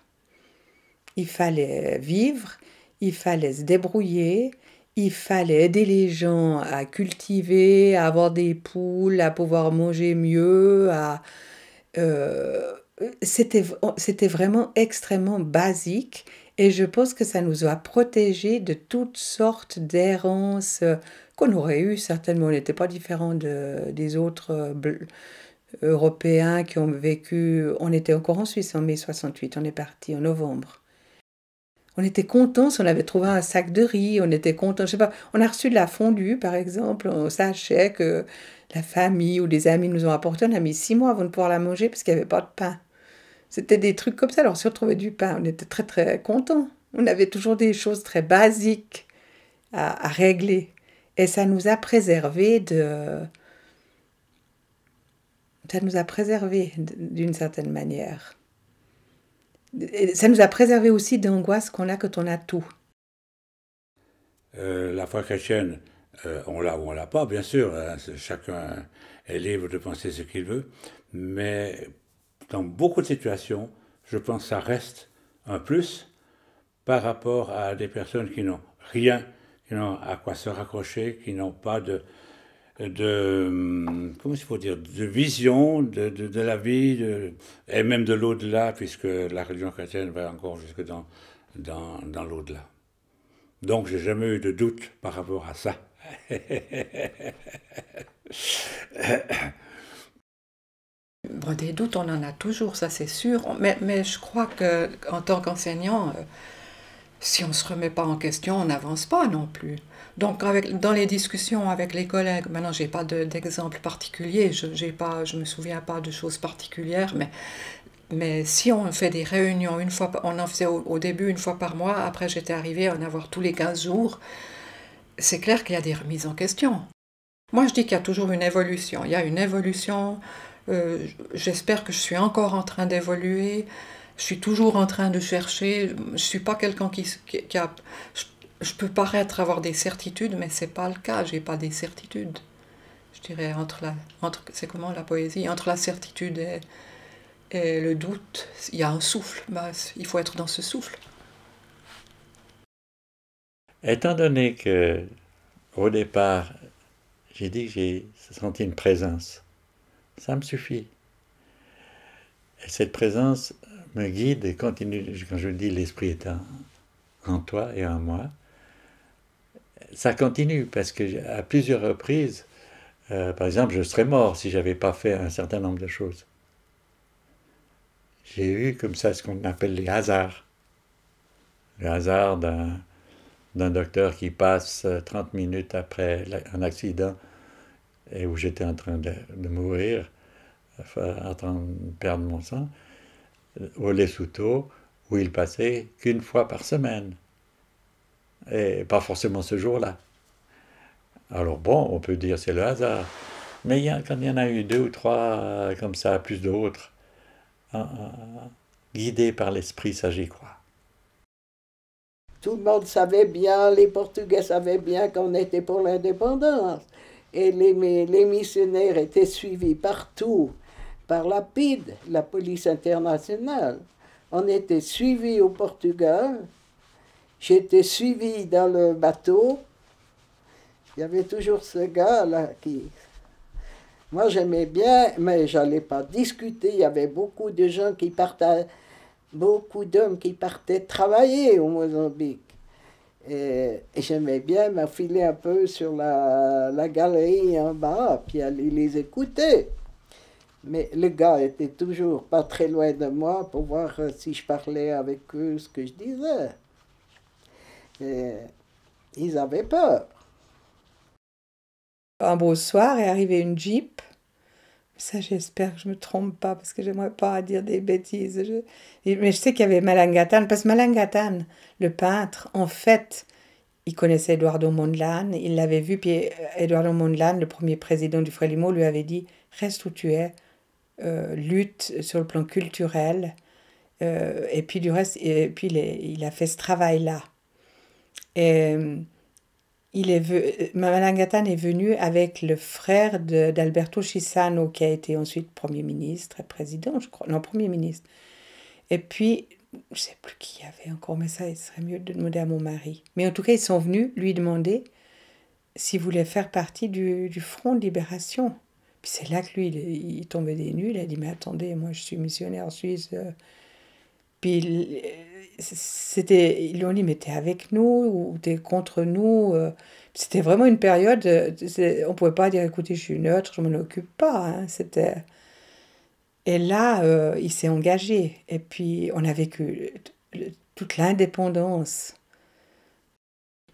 S2: Il fallait vivre, il fallait se débrouiller, il fallait aider les gens à cultiver, à avoir des poules, à pouvoir manger mieux, c'était vraiment extrêmement basique et je pense que ça nous a protégés de toutes sortes d'errances qu'on aurait eues certainement. On n'était pas différents des autres Européens qui ont vécu... On était encore en Suisse en mai 68, on est parti en novembre. On était contents si on avait trouvé un sac de riz, on était contents, je sais pas, on a reçu de la fondue par exemple, on sachait que la famille ou des amis nous ont apporté, on a mis 6 mois avant de pouvoir la manger parce qu'il n'y avait pas de pain. C'était des trucs comme ça, alors si on trouvait du pain, on était très très contents. On avait toujours des choses très basiques à régler. Et ça nous a préservés d'une certaine manière. Et ça nous a préservés aussi d'angoisse qu'on a quand on a tout.
S3: La foi chrétienne, on l'a ou on l'a pas, bien sûr. Hein, chacun est libre de penser ce qu'il veut. Mais dans beaucoup de situations, je pense que ça reste un plus par rapport à des personnes qui n'ont rien, qui n'ont à quoi se raccrocher, qui n'ont pas comment il faut dire, de vision de la vie, et même de l'au-delà, puisque la religion chrétienne va encore jusque dans l'au-delà. Donc, j'ai jamais eu de doute par rapport à ça.
S8: Bon, des doutes, on en a toujours, ça c'est sûr. Mais je crois qu'en tant qu'enseignant, si on ne se remet pas en question, on n'avance pas non plus. Donc, dans les discussions avec les collègues, maintenant, je n'ai pas d'exemple particulier, je ne me souviens pas de choses particulières, mais si on fait des réunions une fois, on en faisait au début une fois par mois, après j'étais arrivée à en avoir tous les 15 jours, c'est clair qu'il y a des remises en question. Moi, je dis qu'il y a toujours une évolution. Il y a une évolution, j'espère que je suis encore en train d'évoluer, je suis toujours en train de chercher, je ne suis pas quelqu'un qui a... Je peux paraître avoir des certitudes, mais ce n'est pas le cas, je n'ai pas des certitudes. Je dirais, c'est comment la poésie? Entre la certitude et le doute, il y a un souffle, il faut être dans ce souffle.
S4: Étant donné que, au départ, j'ai dit que j'ai senti une présence, ça me suffit. Et cette présence me guide et continue, quand je dis l'esprit est en toi et en moi, ça continue parce que à plusieurs reprises, par exemple, je serais mort si j'avais pas fait un certain nombre de choses. j'ai eu comme ça ce qu'on appelle les hasards. Le hasard d'un docteur qui passe 30 minutes après un accident et où j'étais en train de mourir, en train de perdre mon sang, au Lesotho, où il passait qu'une fois par semaine. Et pas forcément ce jour-là. Alors bon, on peut dire c'est le hasard. Mais quand il y en a eu 2 ou 3 comme ça, plus d'autres, guidés par l'esprit, ça j'y crois.
S5: Tout le monde savait bien, les Portugais savaient bien qu'on était pour l'indépendance. Et les missionnaires étaient suivis partout par la PIDE, la police internationale. On était suivis au Portugal. J'étais suivi dans le bateau. Il y avait toujours ce gars-là qui... Moi, j'aimais bien, mais je n'allais pas discuter. Il y avait beaucoup de gens qui partaient, beaucoup d'hommes qui partaient travailler au Mozambique. Et j'aimais bien m'enfiler un peu sur la galerie en bas, puis aller les écouter. Mais le gars était toujours pas très loin de moi pour voir si je parlais avec eux, ce que je disais. Et ils avaient peur.
S2: Un beau soir est arrivé une Jeep. Ça, j'espère que je me trompe pas, parce que j'aimerais pas dire des bêtises. Mais je sais qu'il y avait Malangatan, parce que Malangatan, le peintre, en fait, il connaissait Eduardo Mondlane, il l'avait vu, puis Eduardo Mondlane, le premier président du Frelimo, lui avait dit « Reste où tu es, lutte sur le plan culturel. » Et puis du reste, il a fait ce travail-là. Et Malangatan est venu avec le frère d'Alberto Chissano, qui a été ensuite Premier ministre et président, je crois. Non, Premier ministre. Et puis, je ne sais plus qui y avait encore, mais ça, il serait mieux de demander à mon mari. Mais en tout cas, ils sont venus lui demander s'il voulait faire partie du Front de Libération. Puis c'est là que lui, il tombait des nues. Il a dit, mais attendez, moi, je suis missionnaire suisse. Puis ils lui ont dit, mais t'es avec nous ou t'es contre nous? C'était vraiment une période, on pouvait pas dire, écoutez, je suis neutre, je m'en occupe pas. Hein, c'était... Et là, il s'est engagé. Et puis, on a vécu toute l'indépendance.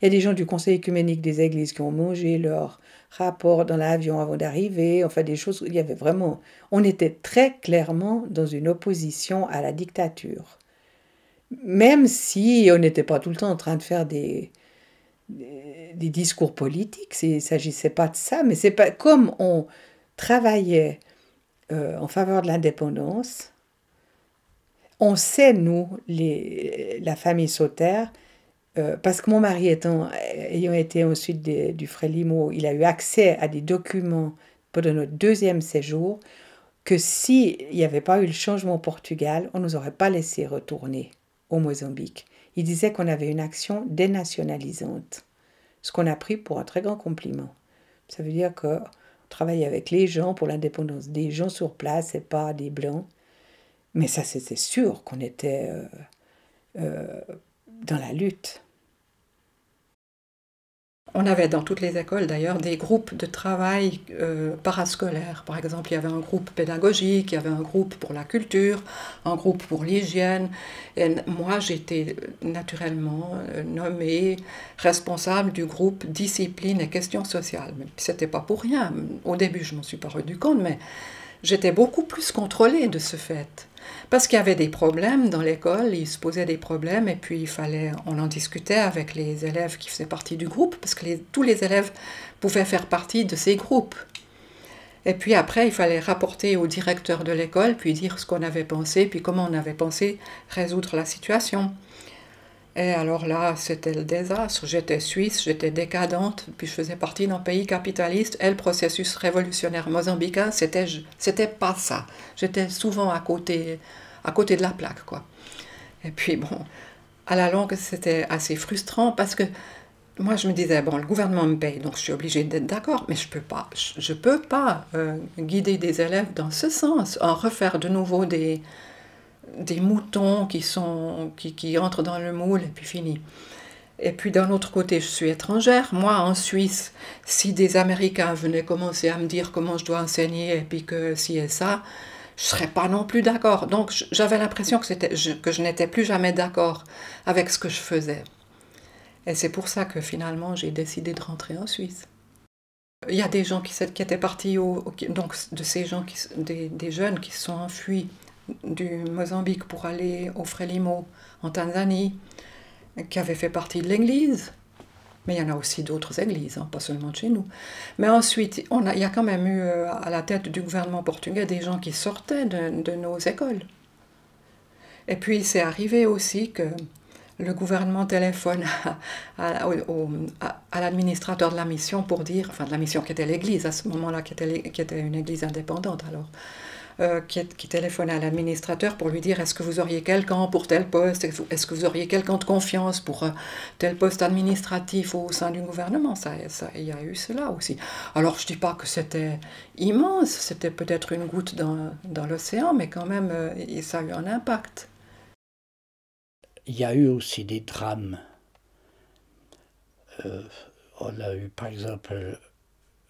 S2: Il y a des gens du Conseil œcuménique des Églises qui ont mangé leur rapport dans l'avion avant d'arriver. Enfin, des choses, il y avait vraiment... On était très clairement dans une opposition à la dictature. Même si on n'était pas tout le temps en train de faire des discours politiques, il ne s'agissait pas de ça, mais c'est pas comme on travaillait en faveur de l'indépendance. On sait, nous, la famille Sauter, parce que mon mari ayant été ensuite du Frelimo, il a eu accès à des documents pendant notre 2e séjour, que s'il n'y avait pas eu le changement au Portugal, on ne nous aurait pas laissé retourner au Mozambique. Il disait qu'on avait une action dénationalisante, ce qu'on a pris pour un très grand compliment. Ça veut dire qu'on travaillait avec les gens pour l'indépendance des gens sur place et pas des Blancs. Mais ça, c'était sûr qu'on était dans la lutte.
S8: On avait dans toutes les écoles d'ailleurs des groupes de travail parascolaires. Par exemple, il y avait un groupe pédagogique, il y avait un groupe pour la culture, un groupe pour l'hygiène. Et moi, j'étais naturellement nommée responsable du groupe discipline et questions sociales. Mais c'était pas pour rien. Au début, je m'en suis pas rendu compte, mais j'étais beaucoup plus contrôlée de ce fait. Parce qu'il y avait des problèmes dans l'école, il se posait des problèmes et puis on en discutait avec les élèves qui faisaient partie du groupe, parce que tous les élèves pouvaient faire partie de ces groupes. Et puis après, il fallait rapporter au directeur de l'école, puis dire ce qu'on avait pensé, puis comment on avait pensé résoudre la situation. Et alors là, c'était le désastre. J'étais suisse, j'étais décadente, puis je faisais partie d'un pays capitaliste. Et le processus révolutionnaire mozambicain, c'était pas ça. J'étais souvent à côté de la plaque, quoi. Et puis bon, à la longue, c'était assez frustrant parce que moi, je me disais, bon, le gouvernement me paye, donc je suis obligée d'être d'accord, mais je peux pas guider des élèves dans ce sens, en refaire de nouveau des moutons qui entrent dans le moule et puis fini. Et puis d'un autre côté, je suis étrangère. Moi, en Suisse, si des Américains venaient commencer à me dire comment je dois enseigner et puis que ci et ça, je ne serais pas non plus d'accord. Donc j'avais l'impression que je n'étais plus jamais d'accord avec ce que je faisais. Et c'est pour ça que finalement j'ai décidé de rentrer en Suisse. Il y a des gens qui étaient partis, donc de ces gens, des jeunes qui se sont enfuis du Mozambique pour aller au Frelimo en Tanzanie, qui avaient fait partie de l'église. Mais il y en a aussi d'autres églises, hein, pas seulement de chez nous. Mais ensuite, il y a quand même eu à la tête du gouvernement portugais des gens qui sortaient de nos écoles. Et puis c'est arrivé aussi que le gouvernement téléphone à l'administrateur de la mission pour dire, enfin de la mission qui était l'église à ce moment-là, qui était une église indépendante alors, qui téléphonait à l'administrateur pour lui dire est-ce que vous auriez quelqu'un pour tel poste, est-ce que vous auriez quelqu'un de confiance pour tel poste administratif au sein du gouvernement. Il y a eu cela aussi. Alors je ne dis pas que c'était immense, c'était peut-être une goutte dans l'océan, mais quand même ça a eu un impact.
S1: Il y a eu aussi des drames. On a eu par exemple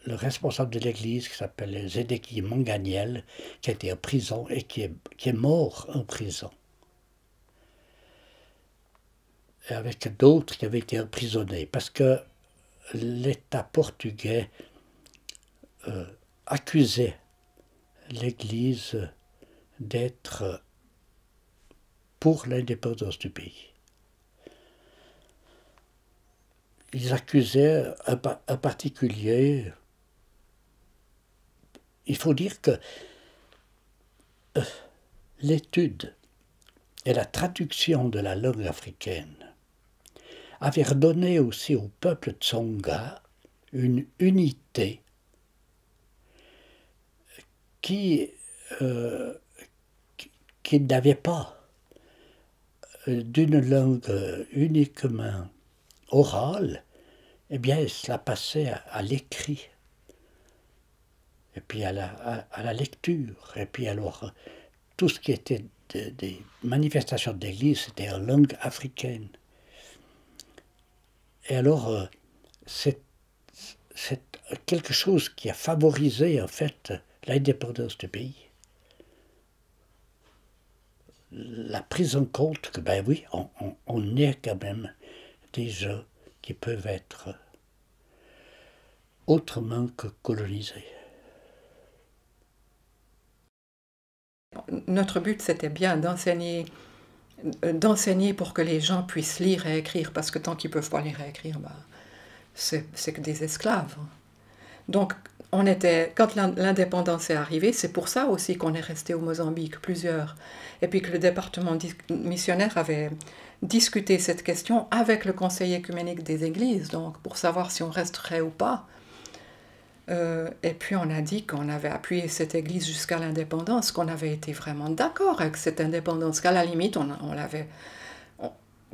S1: le responsable de l'église qui s'appelle Zédéki Manganiel, qui a été en prison et qui est mort en prison. Et avec d'autres qui avaient été emprisonnés, parce que l'État portugais accusait l'église d'être pour l'indépendance du pays. Ils accusaient en particulier. Il faut dire que l'étude et la traduction de la langue africaine avaient redonné aussi au peuple Tsonga une unité qui n'avait pas d'une langue uniquement orale, eh bien cela passait à l'écrit, et puis à la lecture, et puis alors tout ce qui était des manifestations de l'Église, c'était en langue africaine. Et alors c'est quelque chose qui a favorisé en fait l'indépendance du pays. La prise en compte que, ben oui, on est quand même des gens qui peuvent être autrement que colonisés.
S8: Notre but, c'était bien d'enseigner pour que les gens puissent lire et écrire, parce que tant qu'ils ne peuvent pas lire et écrire, ben, c'est que des esclaves. Donc, quand l'indépendance est arrivée, c'est pour ça aussi qu'on est resté au Mozambique, plusieurs. Et puis que le département missionnaire avait discuté cette question avec le conseil œcuménique des églises, donc pour savoir si on resterait ou pas. Et puis on a dit qu'on avait appuyé cette église jusqu'à l'indépendance, qu'on avait été vraiment d'accord avec cette indépendance, qu'à la limite,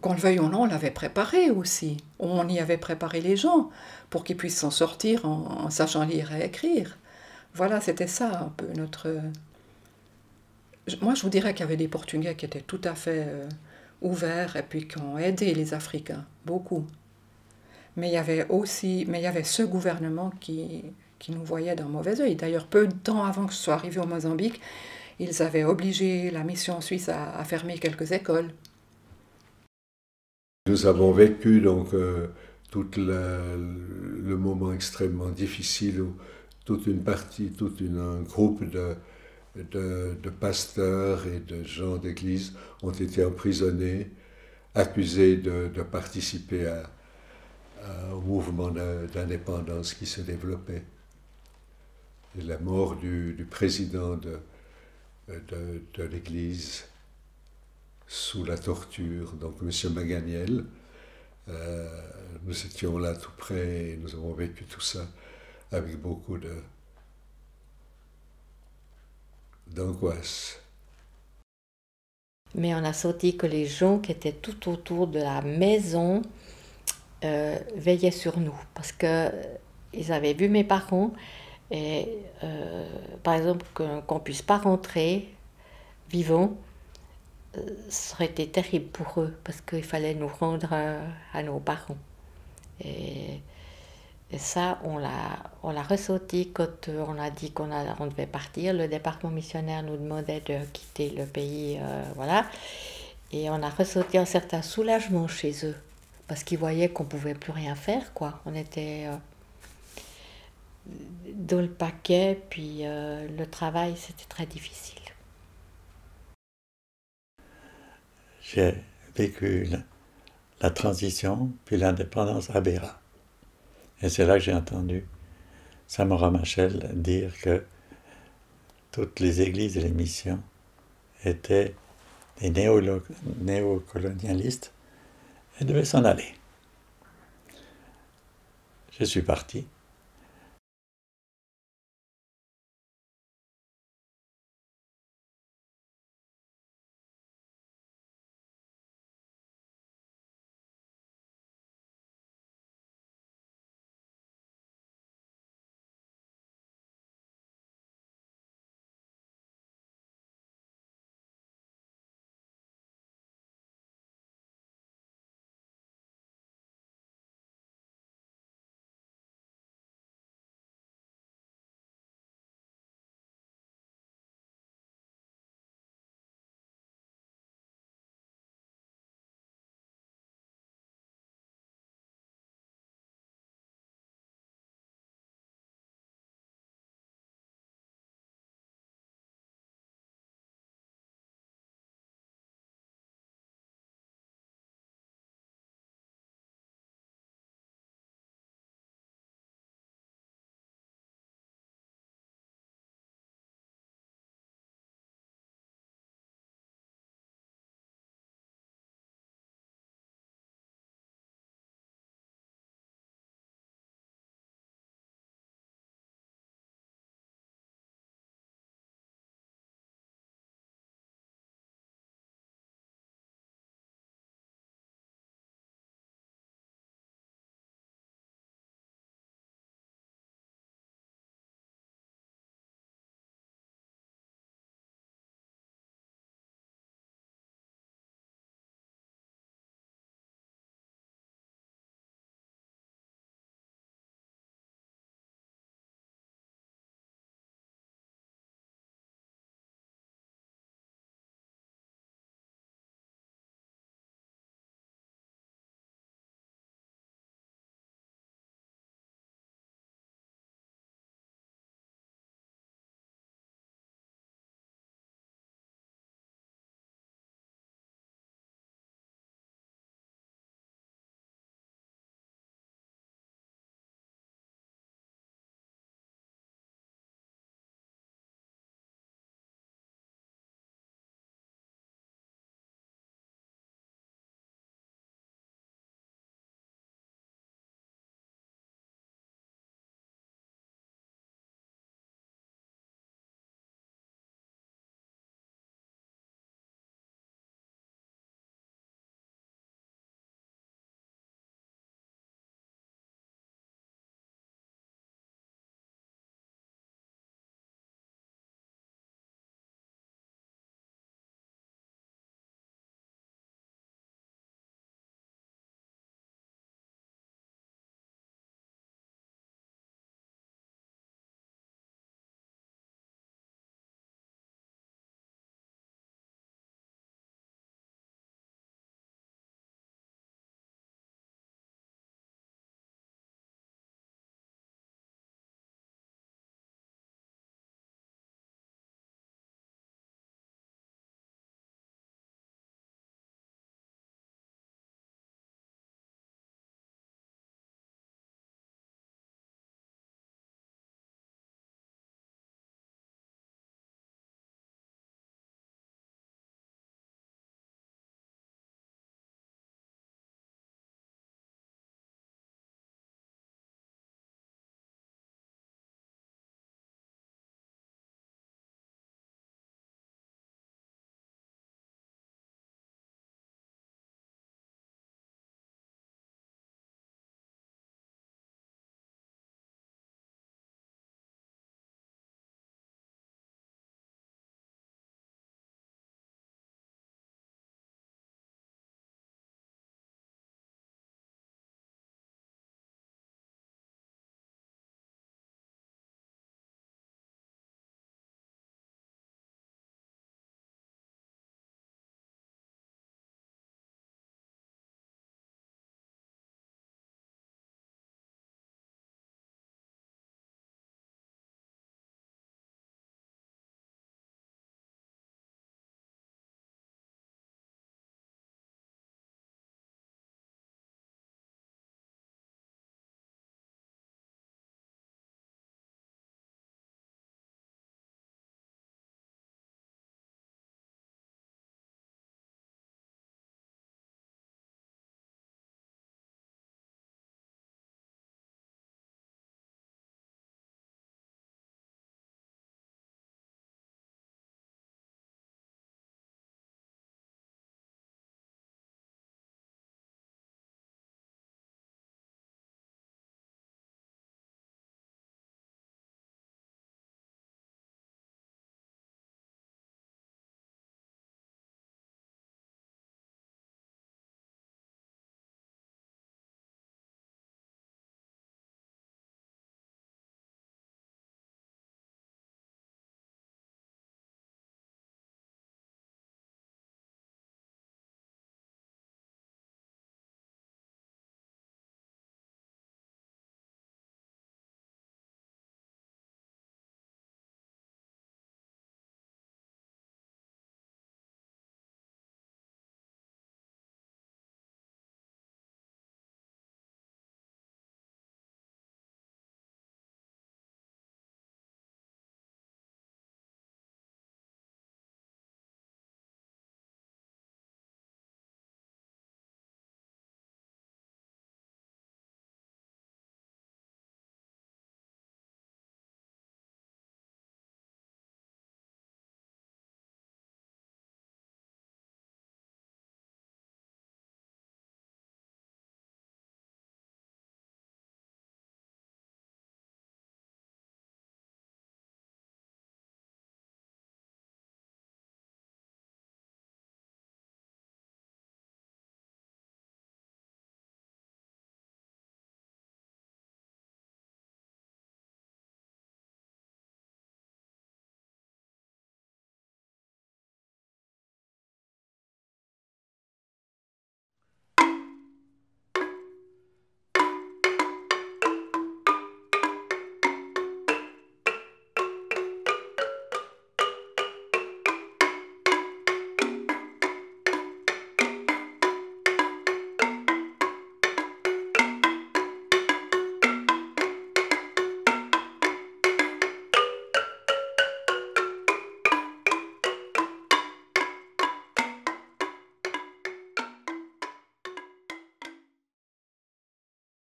S8: qu'on le veuille ou non, on l'avait préparé aussi. On y avait préparé les gens pour qu'ils puissent s'en sortir en sachant lire et écrire. Voilà, c'était ça un peu notre... Moi, je vous dirais qu'il y avait des Portugais qui étaient tout à fait ouverts et puis qui ont aidé les Africains, beaucoup. Mais il y avait ce gouvernement qui nous voyait d'un mauvais œil. D'ailleurs, peu de temps avant que je sois arrivée au Mozambique, ils avaient obligé la mission suisse à fermer quelques écoles.
S6: Nous avons vécu donc tout le moment extrêmement difficile où un groupe de pasteurs et de gens d'église ont été emprisonnés, accusés de participer au mouvement d'indépendance qui se développait. Et la mort du président de l'église sous la torture, donc M. Manganiel. Nous étions là tout près et nous avons vécu tout ça avec beaucoup d'angoisse.
S7: Mais on a senti que les gens qui étaient tout autour de la maison veillaient sur nous, parce qu'ils avaient vu mes parents, et par exemple qu'on ne puisse pas rentrer vivants, ça aurait été terrible pour eux, parce qu'il fallait nous rendre à nos parents. Et Et ça, on l'a ressauté quand on a dit on devait partir. Le département missionnaire nous demandait de quitter le pays, voilà. Et on a ressauté un certain soulagement chez eux, parce qu'ils voyaient qu'on ne pouvait plus rien faire, quoi. On était dans le paquet, puis le travail, c'était très difficile.
S4: J'ai vécu la transition, puis l'indépendance à Beira. Et c'est là que j'ai entendu Samora Machel dire que toutes les églises et les missions étaient des néocolonialistes et devaient s'en aller. Je suis parti.